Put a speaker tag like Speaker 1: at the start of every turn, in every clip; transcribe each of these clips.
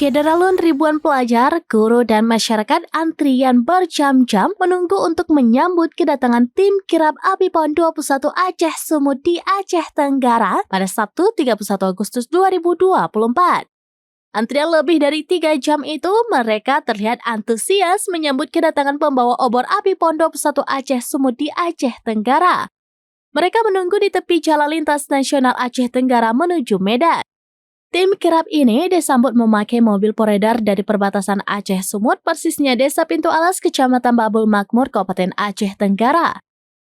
Speaker 1: Syederalun ribuan pelajar, guru, dan masyarakat antrian berjam-jam menunggu untuk menyambut kedatangan tim kirab Api PON 21 Aceh Sumut di Aceh Tenggara pada Sabtu 31 Agustus 2024. Antrian lebih dari 3 jam itu, mereka terlihat antusias menyambut kedatangan pembawa obor Api PON 21 Aceh Sumut di Aceh Tenggara. Mereka menunggu di tepi Jalan Lintas Nasional Aceh Tenggara menuju Medan. Tim kirab ini disambut memakai mobil poredar dari perbatasan Aceh Sumut, persisnya Desa Pintu Alas, Kecamatan Babul Makmur, Kabupaten Aceh Tenggara.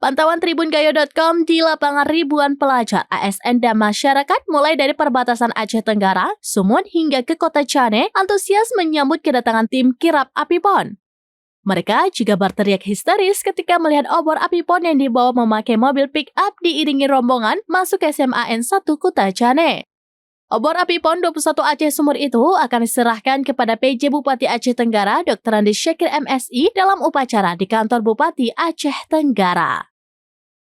Speaker 1: Pantauan tribungayo.com di lapangan ribuan pelajar, ASN, dan masyarakat mulai dari perbatasan Aceh Tenggara, Sumut, hingga ke kota Cane antusias menyambut kedatangan tim kirab Api PON. Mereka juga berteriak histeris ketika melihat obor Api PON yang dibawa memakai mobil pick-up diiringi rombongan masuk SMA N1 Kota Cane. Obor Api PON 21 Aceh Sumut itu akan diserahkan kepada PJ Bupati Aceh Tenggara Dr. Andi Syakir MSI dalam upacara di kantor Bupati Aceh Tenggara.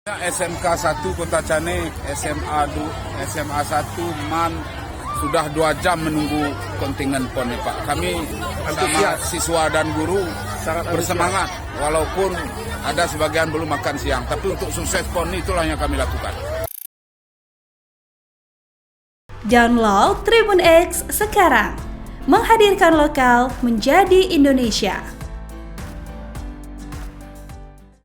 Speaker 2: SMK 1 Kota Cane, SMA 1 MAN sudah 2 jam menunggu kontingen PON Pak. Kami sama siswa dan guru sangat bersemangat walaupun ada sebagian belum makan siang. Tapi untuk sukses PON itulah yang kami lakukan.
Speaker 3: Download Tribun X sekarang, menghadirkan lokal menjadi Indonesia.